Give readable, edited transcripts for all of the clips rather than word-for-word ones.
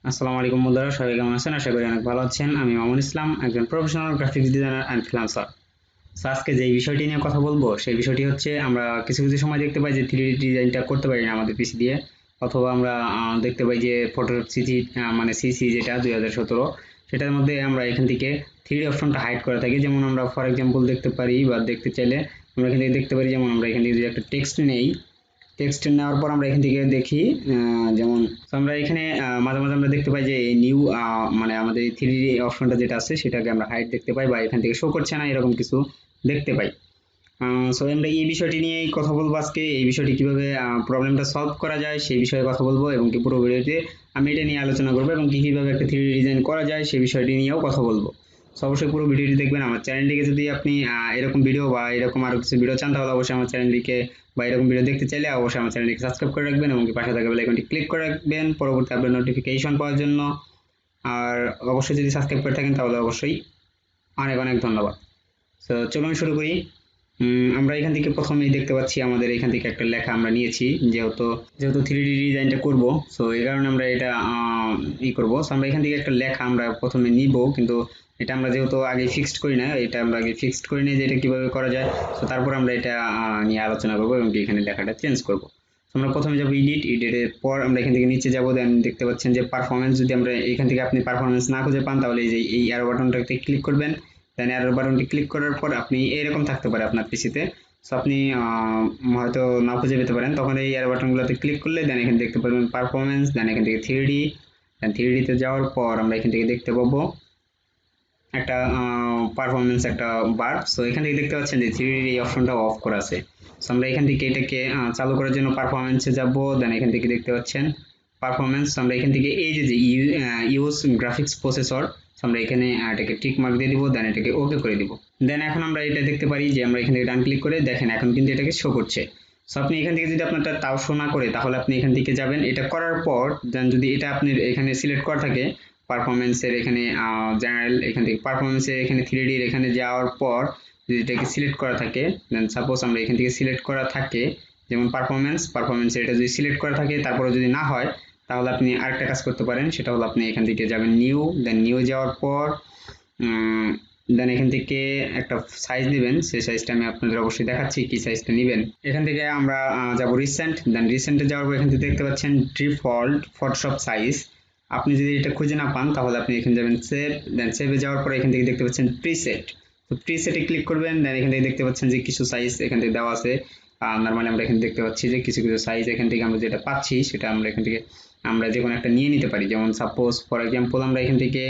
আসসালামু আলাইকুম বন্ধুরা, সবাই কেমন আছেন? আশা করি অনেক ভালো আছেন। আমি মামুন ইসলাম, একজন professional graphics designer and freelancer. আজকে যেই বিষয়টি নিয়ে কথা বলবো সেই বিষয়টি হচ্ছে, আমরা কিছু কিছু সময় দেখতে পাই যে 3D ডিজাইনটা করতে পারি না আমাদের পিসি দিয়ে, অথবা আমরা দেখতে পাই যে ফটোশপ সিসি মানে সিসি যেটা 2017 সেটার মধ্যে আমরা এখান থেকে 3D অপশনটা হাইড করে থাকি। যেমন আমরা ফর এক্সাম্পল দেখতে পারি বা দেখতে চাইলে আমরা এখান থেকে দেখতে পারি, যেমন আমরা এখান থেকে যদি একটা টেক্সট নেই, টেক্সট নেওয়ার পর আমরা এখান থেকে দেখি যেমন তো আমরা এখানে মাঝে মাঝে আমরা দেখতে পাই যে নিউ মানে আমাদের 3D অপশনটা যেটা আছে সেটাকে আমরা হাইড দেখতে পাই বা এখান থেকে শো করছে না, এরকম কিছু দেখতে পাই। সো আমরা এই বিষয়টি নিয়েই কথা বলবো আজকে। এই বিষয়টি কিভাবে প্রবলেমটা সলভ করা যায় সেই বিষয়ে কথা বলবো, এবং কি পুরো ভিডিওতে আমি এটা নিয়ে আলোচনা করবো, এবং কি কিভাবে একটা 3D ডিজাইন করা যায় সেই বিষয়টি নিয়েও কথা বলবো। সো অবশ্যই পুরো ভিডিওটি দেখবেন। আমার চ্যানেলটিকে যদি আপনি এরকম ভিডিও বা এরকম আরো কিছু ভিডিও চান, তাহলে অবশ্যই আমার চ্যানেলটিকে বা এরকম ভিডিও দেখতে চাইলে অবশ্যই আমার চ্যানেলটিকে সাবস্ক্রাইব করে রাখবেন, এবং কি পাশে থাকা বেল আইকনটি ক্লিক করে রাখবেন পরবর্তী আপডেট নোটিফিকেশন পাওয়ার জন্য। আর অবশ্যই যদি সাবস্ক্রাইব করে থাকেন তাহলে অবশ্যই অনেক অনেক ধন্যবাদ। তো চলুন শুরু করি। আমরা এখান থেকে প্রথমেই দেখতে পাচ্ছি আমাদের এখান থেকে একটা লেখা আমরা নিয়েছি, যেহেতু যেহেতু 3D ডিজাইনটা করব। সো এই কারণে আমরা এটা করব। সো আমরা এখান থেকে একটা লেখা আমরা প্রথমে নিব, কিন্তু এটা আমরা যেহেতু আগে ফিক্সড করি না, এটা আমরা আগে ফিক্সড করি না যে এটা কিভাবে করা যায়। তো তারপর আমরা এটা নিয়ে আলোচনা করব, এবং এখানে লেখাটা চেঞ্জ করব। আমরা প্রথমে যাব এডিটের পর আমরা এখান থেকে নিচে যাব, দেন দেখতে পাচ্ছেন যে পারফরমেন্স। যদি আমরা এখান থেকে আপনি পারফরমেন্স না খুঁজে পান, তাহলে এই অ্যারো বাটনটাতে ক্লিক করবেন। দেন অ্যারো বাটনটি ক্লিক করার পর আপনি এরকম থাকতে পারে আপনার পিসিতে। সো আপনি হয়তো না খুঁজে পেতে পারেন, তখন এই অ্যারো বাটনগুলোতে ক্লিক করলে দেন এখানে দেখতে পারবেন পারফরমেন্স, দেন এখান থেকে 3D। দেন 3D তে যাওয়ার পর আমরা এখান থেকে দেখতে পাবো একটা পারফরমেন্স একটা বার। সো এখান থেকে দেখতে পাচ্ছেন যে 3D এই অপশনটা অফ করা আছে। সো আমরা এখান থেকে এটাকে চালু করার জন্য পারফরমেন্সে যাব। দেন এখান থেকে দেখতে পাচ্ছেন পারফরমেন্স। আমরা এখান থেকে এই যে ইউজ গ্রাফিক্স প্রসেসর, আমরা এখানে এটাকে টিক মার্ক দিয়ে দিব, দেন এটাকে ওকে করে দিব। দেন এখন আমরা এটা দেখতে পারি যে আমরা এখান থেকে ডান ক্লিক করে দেখেন এখন কিন্তু এটাকে শো করছে। সো আপনি এখান থেকে যদি আপনারটা তাও শো না করে, তাহলে আপনি এখান থেকে যাবেন। এটা করার পর দেন যদি এটা আপনি এখানে সিলেক্ট করা থাকে পারফরমেন্সের এখানে জেনারেল, এখান থেকে পারফরমেন্সের এখানে 3D এর এখানে যাওয়ার পর যদি এটাকে সিলেক্ট করা থাকে, দেন সাপোজ আমরা এখান থেকে সিলেক্ট করা থাকে যেমন পারফরমেন্সের এটা যদি সিলেক্ট করা থাকে তারপরে যদি না হয়, তাহলে আপনি আরেকটা কাজ করতে পারেন। সেটা হলো আপনি এখান থেকে যাবেন নিউ, দেন নিউ যাওয়ার পর দেন এখান থেকে একটা সাইজ নেবেন। সেই সাইজটা আমি আপনাদের অবশ্যই দেখাচ্ছি কি সাইজটা নেবেন। এখান থেকে আমরা যাব রিসেন্ট, দেন রিসেন্টে যাওয়ার পর এখান থেকে দেখতে পাচ্ছেন ডিফল্ট ফটোশপ সাইজ। আপনি যদি এটা খুঁজে না পান, তাহলে আপনি এখানে যাবেন সেভ, দেন সেভে যাওয়ার পর এখান থেকে দেখতে পাচ্ছেন প্রিসেট। তো প্রিসেটে ক্লিক করবেন, দেন এখান থেকে দেখতে পাচ্ছেন যে কিছু সাইজ এখান থেকে দেওয়া আছে। নর্মালি আমরা এখানে দেখতে পাচ্ছি যে কিছু কিছু সাইজ এখান থেকে আমরা যেটা পাচ্ছি সেটা আমরা এখান থেকে আমরা যে কোনো একটা নিয়ে নিতে পারি। যেমন সাপোজ ফর এক্সাম্পল আমরা এখান থেকে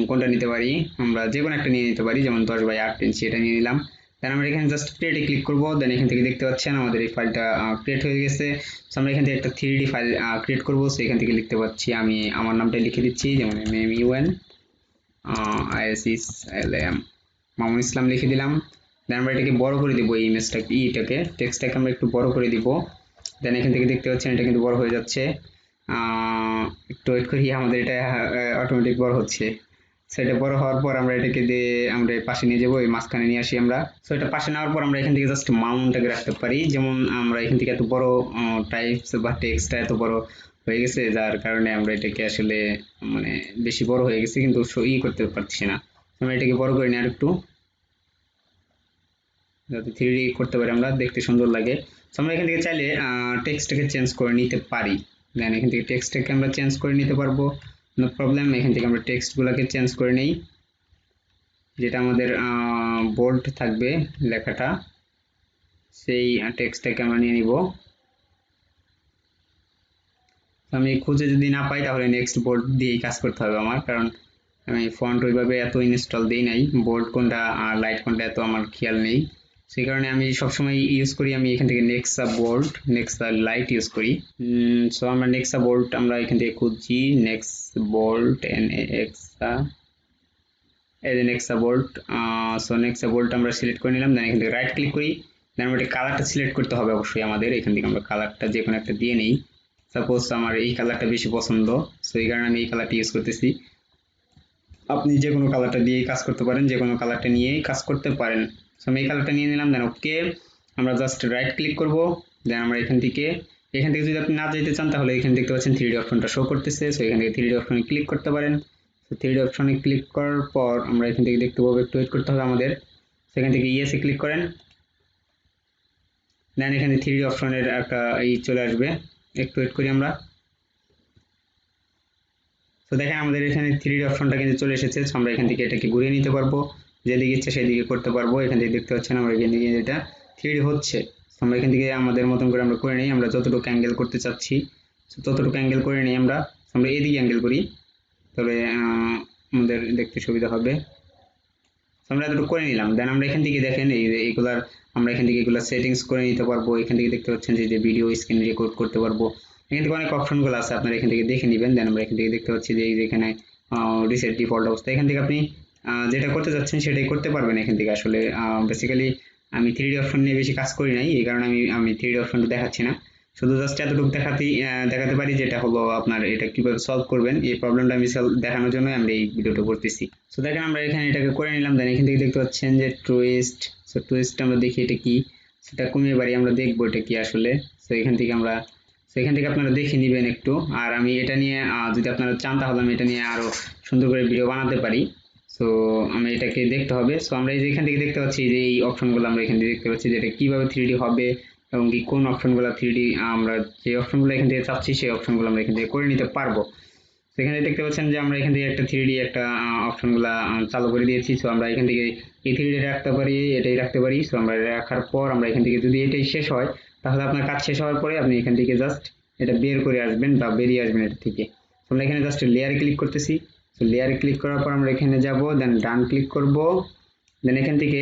কোনটা নিতে পারি, আমরা যে কোনো একটা নিয়ে নিতে পারি, যেমন 10/8 ইঞ্চি এটা নিয়ে নিলাম। দেন আমরা এখানে জাস্ট ক্রিয়েটে ক্লিক করব, দেন এখান থেকে দেখতে পাচ্ছেন আমাদের এই ফাইলটা ক্রিয়েট হয়ে গেছে। সো আমরা এখান থেকে একটা 3D ফাইল ক্রিয়েট করব। সো এখান থেকে লিখতে পাচ্ছি, আমি আমার নামটা লিখে দিচ্ছি, যেমন MAMUN মামুন ইসলাম লিখে দিলাম। দেন আমরা এটাকে বড় করে দিব, এই ইমেজটাকে এটাকে টেক্সটটাকে আমরা একটু বড় করে দিব। দেন এখান থেকে দেখতে পাচ্ছেন এটা কিন্তু বড় হয়ে যাচ্ছে। একটু ওয়েট করি, আমাদের এটা অটোমেটিক বড় হচ্ছে। সো এটা বড় হওয়ার পর আমরা এটাকে দিয়ে আমরা পাশে নিয়ে যাবো, এই মাঝখানে নিয়ে আসি আমরা। সো এটা পাশে নেওয়ার পর আমরা এখান থেকে জাস্ট মাউন্টটাকে রাখতে পারি। যেমন আমরা এখান থেকে এত বড় টাইপস বা টেক্সটটা এত বড় হয়ে গেছে, যার কারণে আমরা এটাকে আসলে মানে বেশি বড় হয়ে গেছে, কিন্তু করতে পারছি না। আমরা এটাকে বড় করে নিই আর একটু, যাতে 3D করতে পারি আমরা, দেখতে সুন্দর লাগে। তো আমরা এখান থেকে চাইলে টেক্সটটাকে চেঞ্জ করে নিতে পারি। দেন এখান থেকে টেক্সটটাকে আমরা চেঞ্জ করে নিতে পারবো, নো প্রবলেম। এখান থেকে আমরা টেক্সটগুলোকে চেঞ্জ করে নেই, যেটা আমাদের বোল্ড থাকবে লেখাটা, সেই টেক্সটটাকে আমরা নিয়ে নিব। আমি খুঁজে যদি না পাই, তাহলে নেক্সট বোল্ড দিয়েই কাজ করতে হবে আমার, কারণ আমি ফন্ট ওইভাবে এত ইনস্টল দিই নাই। বোল্ড কোনটা আর লাইট কোনটা এত আমার খেয়াল নেই, সেই কারণে আমি সবসময় ইউজ করি, আমি এখান থেকে Nexa bold Nexa light use করি। সো আমরা নেক্সা বোল্ড আমরা এখান থেকে খুঁজছি, নেক্সট বোল্ড NAXA, এই যে Nexa bolt. So Nexa bolt আমরা সিলেক্ট করে নিলাম, দেন এখান থেকে রাইট ক্লিক করি। দেন আমরা কালারটা সিলেক্ট করতে হবে অবশ্যই আমাদের। এখান থেকে আমরা কালারটা যে কোনো একটা দিয়ে নিই। সাপোজ আমার এই কালারটা বেশি পছন্দ, সো এই কারণে আমি এই কালারটা ইউজ করতেছি। আপনি যে কোনো কালারটা দিয়েই কাজ করতে পারেন, যে কোনো কালারটা নিয়েই কাজ করতে পারেন। সো আমি এই কালারটা নিয়ে নিলাম, দেন ওকে। আমরা জাস্ট রাইট ক্লিক করব, দেন আমরা এখান থেকে এখান থেকে যদি আপনি না যেতে চান তাহলে এখানে দেখতে পাচ্ছেন 3D অপশনটা শো করতেছে। সো এখান থেকে 3D অপশনে ক্লিক করতে পারেন। তো 3D অপশনে ক্লিক করার পর আমরা এখান থেকে দেখতে পাবো, একটু ওয়েট করতে হবে আমাদের। সেখান থেকে ইয়েসে ক্লিক করেন, দেন এখানে 3D অপশনের একটা চলে আসবে, একটু ওয়েট করি আমরা। তো দেখেন আমাদের এখানে 3D অপশনটা কিন্তু চলে এসেছে। সো আমরা এখান থেকে এটাকে ঘুরিয়ে নিতে পারবো, যেদিকে ইচ্ছা সেদিকে করতে পারবো। এখান থেকে দেখতে পাচ্ছেন আমরা এখান থেকে এটা 3D হচ্ছে। আমরা এখান থেকে আমাদের মতন করে আমরা করে নিই, আমরা যতটুকু অ্যাঙ্গেল করতে চাচ্ছি ততটুকু অ্যাঙ্গেল করে নিই আমরা এদিকে অ্যাঙ্গেল করি, তবে আমাদের দেখতে সুবিধা হবে। আমরা এতটুকু করে নিলাম, দেন আমরা এখান থেকে দেখেন এইগুলার আমরা এখান থেকে এগুলো সেটিংস করে নিতে পারবো। এখান থেকে দেখতে পাচ্ছেন যে ভিডিও স্ক্রিন রেকর্ড করতে পারবো। এখান থেকে অনেক অপশনগুলো আছে, আপনারা এখান থেকে দেখে নেবেন। দেন আমরা এখান থেকে দেখতে পাচ্ছি যে এখানে রিসেট ডিফল্ট অবস্থা। এখান থেকে আপনি যেটা করতে চাচ্ছেন সেটাই করতে পারবেন। এখান থেকে আসলে বেসিক্যালি আমি 3D অপশন নিয়ে বেশি কাজ করি নাই, এই কারণে আমি 3D অপশনটা দেখাচ্ছি না। শুধু জাস্ট এতটুকু দেখাতে পারি, যেটা হলো আপনার এটা কিভাবে সলভ করবেন, এই প্রবলেমটা আমি দেখানোর জন্য আমরা এই ভিডিওটা করতেছি। সো দেখেন আমরা এখানে এটাকে করে নিলাম। দেন এখান থেকে দেখতে পাচ্ছেন যে টুইস্ট। সো টুইস্ট আমরা দেখি এটা কি, সেটা কমিয়ে বাড়ি আমরা দেখবো এটা কি আসলে। সো এখান থেকে আপনারা দেখে নেবেন একটু। আর আমি এটা নিয়ে যদি আপনারা চান তাহলে আমি এটা নিয়ে আরো সুন্দর করে ভিডিও বানাতে পারি। সো আমি এটাকে দেখতে হবে। সো আমরা এই যে এখান থেকে দেখতে পাচ্ছি যে এই অপশনগুলো আমরা এখান থেকে দেখতে পাচ্ছি যে এটা কিভাবে 3D হবে এবং কি কোন অপশনগুলো 3D আমরা যে অপশনগুলো এখান থেকে চাচ্ছি সেই অপশনগুলো আমরা এখান থেকে করে নিতে পারবো। এখানে দেখতে পাচ্ছেন যে আমরা এখান থেকে একটা 3D একটা অপশনগুলো চালু করে দিয়েছি। সো আমরা এখান থেকে এই 3D রাখতে পারি, এটাই রাখতে পারি। সো আমরা রাখার পর আমরা এখান থেকে যদি এটাই শেষ হয় তাহলে আপনার কাজ শেষ হওয়ার পরে আপনি এখান থেকে জাস্ট এটা বের করে আসবেন বা বেরিয়ে আসবেন এটা থেকে। আমরা এখানে জাস্ট লেয়ারে ক্লিক করতেছি। তো লেয়ারে ক্লিক করার পর আমরা এখানে যাব, দেন ডান ক্লিক করব। দেন এখান থেকে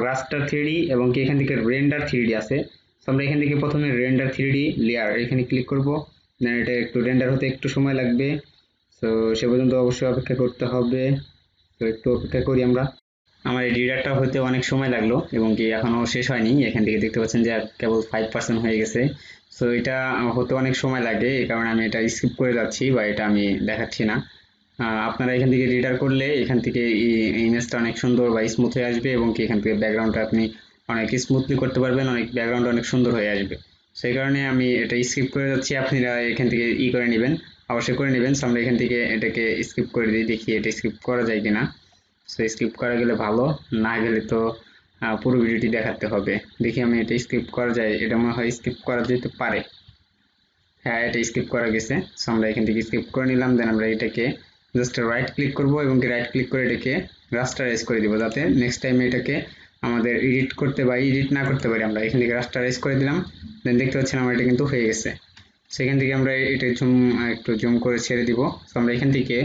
রাস্টার 3D এবং কি এখান থেকে রেন্ডার 3D আছে। তো আমরা এখান থেকে প্রথমে রেন্ডার 3D লেয়ার এখানে ক্লিক করব। দেন এটা একটু রেন্ডার হতে একটু সময় লাগবে। তো সে পর্যন্ত অবশ্যই অপেক্ষা করতে হবে। তো একটু অপেক্ষা করি আমরা। আমার এই রিডারটা হতে অনেক সময় লাগলো এবং কি এখনো শেষ হয়নি। এখান থেকে দেখতে পাচ্ছেন যে কেবল 5% হয়ে গেছে। সো এটা হতে অনেক সময় লাগে, এই কারণে আমি এটা স্কিপ করে যাচ্ছি বা এটা আমি দেখাচ্ছি না। আপনারা এখান থেকে রিডার করলে এখান থেকে ইমেজটা অনেক সুন্দর বা স্মুথ হয়ে আসবে এবং কি এখান থেকে ব্যাকগ্রাউন্ডটা আপনি অনেক স্মুথলি করতে পারবেন, অনেক ব্যাকগ্রাউন্ড অনেক সুন্দর হয়ে আসবে। সেই কারণে আমি এটা স্কিপ করে যাচ্ছি, আপনারা এখান থেকে করে নেবেন, অবশ্যই করে নেবেন। সো আমরা এখান থেকে এটাকে স্কিপ করে দিই, দেখি এটা স্কিপ করা যায় কিনা। সো স্কিপ করা গেলে ভালো, না গেলে তো পুরো ভিডিওটি দেখাতে হবে। দেখি আমি এটা স্কিপ করা যায়, এটা মনে হয় স্কিপ করা যেতে পারে। হ্যাঁ, এটা স্কিপ করা গেছে। সো আমরা এখান থেকে স্কিপ করে নিলাম। দেন আমরা এটাকে জাস্ট রাইট ক্লিক করব এবং রাইট ক্লিক করে এটাকে রাস্টারাইজ করে দিব, যাতে নেক্সট টাইম এটাকে আমাদের এডিট করতে বা এডিট না করতে পারি। আমরা এখান থেকে রাস্টারাইজ করে দিলাম। দেন দেখতে পাচ্ছেন আমার এটা কিন্তু হয়ে গেছে। সেখান থেকে আমরা এটা একটু জুম করে ছেড়ে দিব। সো আমরা এখান থেকে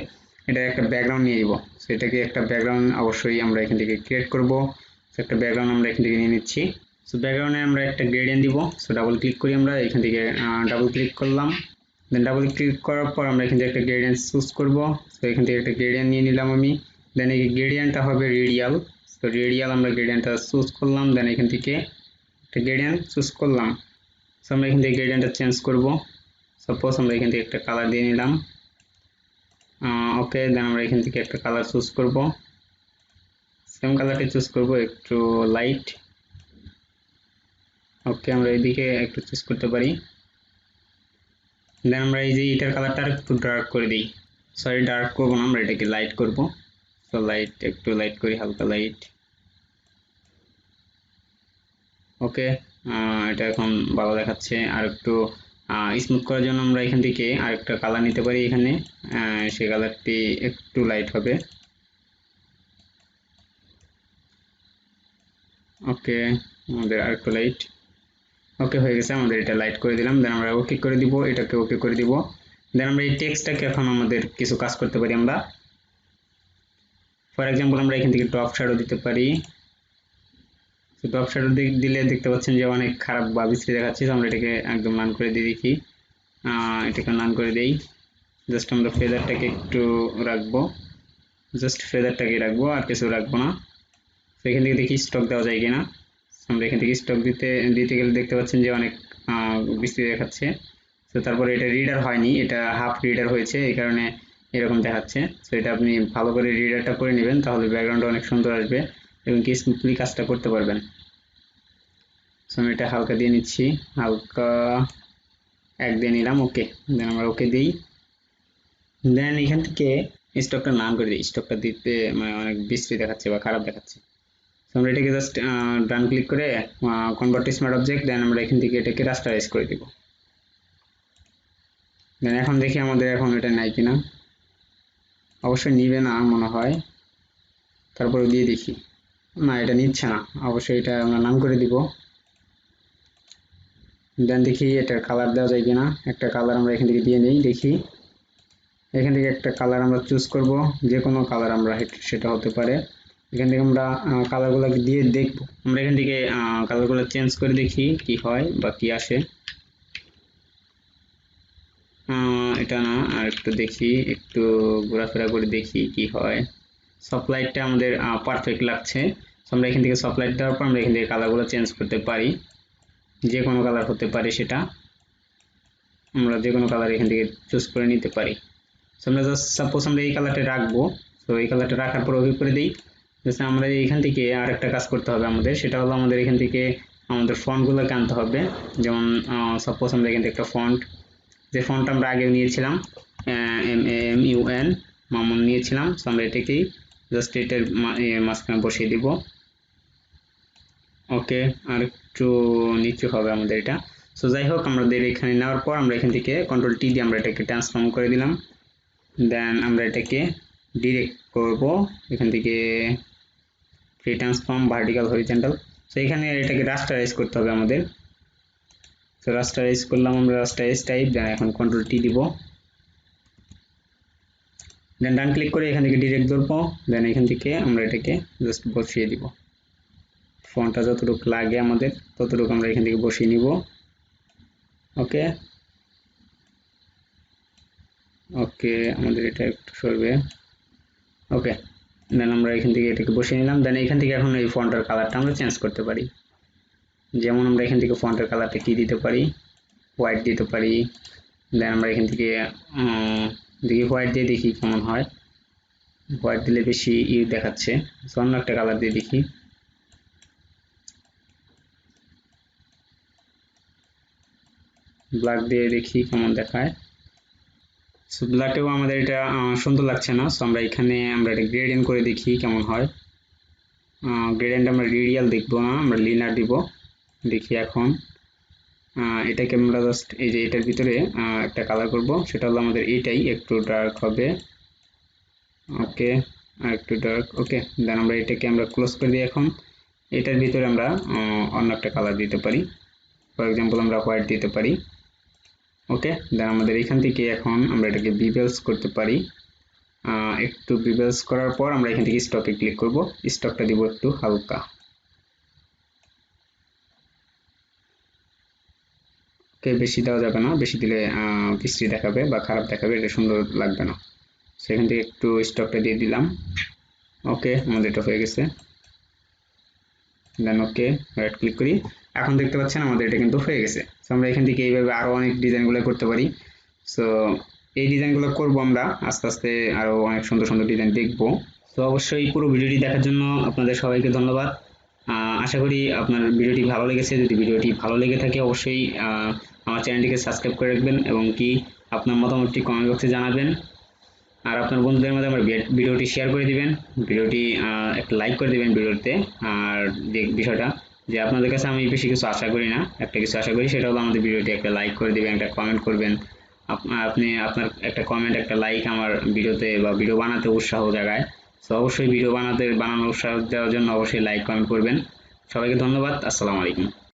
এটা একটা ব্যাকগ্রাউন্ড নিয়ে নিব। সো এটাকে একটা ব্যাকগ্রাউন্ড অবশ্যই আমরা এখান থেকে ক্রিয়েট করব। সো একটা ব্যাকগ্রাউন্ড আমরা এখান থেকে নিয়ে নিচ্ছি। সো ব্যাকগ্রাউন্ডে আমরা একটা গ্রেডিয়েন্ট দিব। সো ডাবল ক্লিক করি, আমরা এখান থেকে ডাবল ক্লিক করলাম। দেন ডাবল ক্লিক করার পর আমরা এখান থেকে একটা গ্রেডিয়েন্ট চুজ করব। সো এখান থেকে একটা গ্রেডিয়েন্ট নিয়ে নিলাম আমি। দেন এই গ্রেডিয়েন্টটা হবে রেডিয়াল। সো রেডিয়াল আমরা গ্রেডিয়েন্টটা চুজ করলাম। দেন এখান থেকে একটা গ্রেডিয়েন্ট চুজ করলাম। সো আমরা এখান থেকে গ্রেডিয়েন্টটা চেঞ্জ করব। সাপোজ আমরা এখান থেকে একটা কালার দিয়ে নিলাম। ওকে, দেন আমরা এখান থেকে একটা কালার চুজ করব। সেম কালারটা চুজ করব, একটু লাইট। ওকে, আমরা এইদিকে একটু চুজ করতে পারি। দেন আমরা এই যে এটার কালারটা একটু ডার্ক করে দিই। সরি, ডার্ক করবো না, আমরা এটাকে লাইট করব। তো লাইট, একটু লাইট করি, হালকা লাইট। ওকে, এটা এখন ভালো দেখাচ্ছে। আর একটু স্মুথ করার জন্য আমরা এখান থেকে আরেকটা কালার নিতে পারি এখানে। সেই কালারটি একটু লাইট হবে। ওকে, আমাদের আরেকটু লাইট। ওকে, হয়ে গেছে, আমাদের এটা লাইট করে দিলাম। দেন আমরা ওকে করে দিব, এটাকে ওকে করে দিব। দেন আমরা এই টেক্সটটাকে এখন আমাদের কিছু কাজ করতে পারি আমরা। ফর এক্সাম্পল আমরা এখান থেকে ড্রপ শ্যাডো দিতে পারি। ড্রপ শ্যাডো দিলে দেখতে পাচ্ছেন যে অনেক খারাপ বা বিশ্রী দেখাচ্ছে। তো আমরা এটাকে একদম নান করে দিয়ে দেখি। এটাকে নান করে দেই। জাস্ট আমরা ফেদারটাকে একটু রাখবো, জাস্ট ফেদারটাকে রাখবো, আর কিছু রাখবো না। তো এখান থেকে দেখি স্টক দেওয়া যায় কিনা। আমরা এখান থেকে স্টক দিতে গেলে দেখতে পাচ্ছেন যে অনেক বিশ্রী দেখাচ্ছে। তো তারপরে এটা রিডার হয়নি, এটা হাফ রিডার হয়েছে, এই কারণে এরকম দেখাচ্ছে। তো এটা আপনি ভালো করে রিডারটা করে নেবেন, তাহলে ব্যাকগ্রাউন্ডটা অনেক সুন্দর আসবে এবং কি স্মুথলি কাজটা করতে পারবেন। সো আমি এটা হালকা দিয়ে নিচ্ছি, হালকা। এক দিয়ে নিলাম, ওকে। দেন আমরা ওকে দিই। দেন এখান থেকে স্টকটার নাম করে দিই, স্টকটা দিতে মানে অনেক বিশ্রী দেখাচ্ছে বা খারাপ দেখাচ্ছে। আমরা এটাকে জাস্ট ডান ক্লিক করে কনভার্ট টু স্মার্ট অবজেক্ট, দেন আমরা এখান থেকে এটাকে রাস্টারাইজ করে দিব। দেন এখন দেখি আমাদের এখন এটা নাই কিনা, অবশ্যই নিবে না মনে হয়, তারপরে দিয়ে দেখি, না এটা নিচ্ছে না, অবশ্যই এটা আমরা নাম করে দিব। দেন দেখি এটার কালার দেওয়া যায় কিনা, একটা কালার আমরা এখান থেকে দিয়ে নিই, দেখি এখান থেকে একটা কালার আমরা চুজ করব, যে কোনো কালার আমরা সেটা হতে পারে। এখান থেকে আমরা কালারগুলো দিয়ে দেখব, আমরা এখান থেকে কালারগুলো চেঞ্জ করে দেখি কি হয় বা কি আসে। এটা না, আর একটু দেখি, একটু ঘোরাফেরা করে দেখি কি হয়। সফট লাইটটা আমাদের পারফেক্ট লাগছে। আমরা এখান থেকে সফট লাইট দেওয়ার পর আমরা এখান থেকে কালারগুলো চেঞ্জ করতে পারি, যে কোনো কালার হতে পারে, সেটা আমরা যে কোনো কালার এখান থেকে চুজ করে নিতে পারি। আমরা জাস্ট সাপোজ আমরা এই কালারটা রাখবো, তো এই কালারটা রাখার পর ওকে করে দিই। জাস্ট আমরা এখান থেকে আর একটা কাজ করতে হবে আমাদের, সেটা হলো আমাদের এখান থেকে আমাদের ফন্টগুলোকে আনতে হবে। যেমন সাপোজ আমরা এখান থেকে একটা ফন্ট, যে ফন্ট আমরা আগেও নিয়েছিলাম MAMUN মামুন নিয়েছিলাম, সো আমরা এটাকেই জাস্ট এটার মাঝখানে বসিয়ে দিব। ওকে, আর একটু নিচু হবে আমাদের এটা। সো যাই হোক, আমাদের এখানে নেওয়ার পর আমরা এখান থেকে কন্ট্রোল টি দিয়ে আমরা এটাকে ট্রান্সফর্ম করে দিলাম। দেন আমরা এটাকে ডিরেক্ট করব এখান থেকে free transform vertical horizontal. So এখানে এটাকে রাস্টারাইজ করতে হবে আমাদের। সো রাস্টারাইজ করলাম আমরা, রাস্টারাইজ টাইপ, দেন এখন কন্ট্রোল টি দিব। দেন ডান ক্লিক করে এখান থেকে ডিরেক্ট ধরবো, দেন এখান থেকে আমরা এটাকে জাস্ট বসিয়ে দিব। ফন্টটা যতটুকু লাগে আমাদের ততটুকু আমরা এখান থেকে বসিয়ে নিব। ওকে ওকে, আমাদের এটা একটু সরবে। ওকে, দেন আমরা এখান থেকে এটাকে বসিয়ে নিলাম। দেন এখান থেকে এখন এই ফন্টের কালারটা আমরা চেঞ্জ করতে পারি। যেমন আমরা এখান থেকে ফন্টের কালারটা কি দিতে পারি, হোয়াইট দিতে পারি। দেন আমরা এখান থেকে দেখি হোয়াইট দিয়ে দেখি কেমন হয়, হোয়াইট দিলে বেশি দেখাচ্ছে। অন্য একটা কালার দিয়ে দেখি, ব্ল্যাক দিয়ে দেখি কেমন দেখায়। সো ব্ল্যাকেও আমাদের এটা সুন্দর লাগছে না, সো আমরা এখানে আমরা এটা গ্রেডিয়েন্ট করে দেখি কেমন হয়। গ্রেডিয়েন্ট আমরা রেডিয়াল দেখবো না, আমরা লিনার দিব। দেখি এখন এটাকে আমরা জাস্ট এই যে এটার ভিতরে একটা কালার করব, সেটা হলো আমাদের এইটাই একটু ডার্ক হবে। ওকে, আর একটু ডার্ক। ওকে, দেন আমরা এটাকে আমরা ক্লোজ করে দিই। এখন এটার ভিতরে আমরা অন্য একটা কালার দিতে পারি, ফর এক্সাম্পল আমরা হোয়াইট দিতে পারি। ওকে, দেন আমাদের এখান থেকে এখন আমরা এটাকে বিবেলস করতে পারি। একটু বিবেলস করার পর আমরা এখান থেকে স্টকে ক্লিক করব, স্টকটা দিব একটু হালকা। ওকে, বেশি দেওয়া যাবে না, বেশি দিলে বিশ্রী দেখাবে বা খারাপ দেখাবে, এটা সুন্দর লাগবে না। সেখান থেকে একটু স্টকটা দিয়ে দিলাম। ওকে, আমাদের এটা হয়ে গেছে। দেন ওকে, রাইট ক্লিক করি। এখন দেখতে পাচ্ছেন আমাদের এটা কিন্তু হয়ে গেছে। সো আমরা এখান থেকে এইভাবে আরো অনেক ডিজাইনগুলো করতে পারি। সো এই ডিজাইনগুলো করব আমরা আস্তে আস্তে, আরো অনেক সুন্দর সুন্দর ডিজাইন দেখবো। তো অবশ্যই পুরো ভিডিওটি দেখার জন্য আপনাদের সবাইকে ধন্যবাদ। আশা করি আপনার ভিডিওটি ভালো লেগেছে। যদি ভিডিওটি ভালো লেগে থাকে অবশ্যই আমার চ্যানেলটিকে সাবস্ক্রাইব করে রাখবেন এবং কি আপনার মতামতটি কমেন্ট বক্সে জানাবেন। আর আপনার বন্ধুদের মধ্যে আমার ভিডিওটি শেয়ার করে দিবেন, ভিডিওটি একটা লাইক করে দিবেন ভিডিওতে। আর যে বিষয়টা, যে আপনাদের কাছে আমি বেশি কিছু আশা করি না, একটা কিছু আশা করি, সেটা হলো আমাদের ভিডিওটি একটা লাইক করে দিবেন, একটা কমেন্ট করবেন। আপনি আপনার একটা কমেন্ট, একটা লাইক আমার ভিডিওতে বা ভিডিও বানাতে উৎসাহ জাগায়। তো অবশ্যই ভিডিও বানানোর উৎসাহ দেওয়ার জন্য অবশ্যই লাইক কমেন্ট করবেন। সবাইকে ধন্যবাদ, আসসালামু আলাইকুম।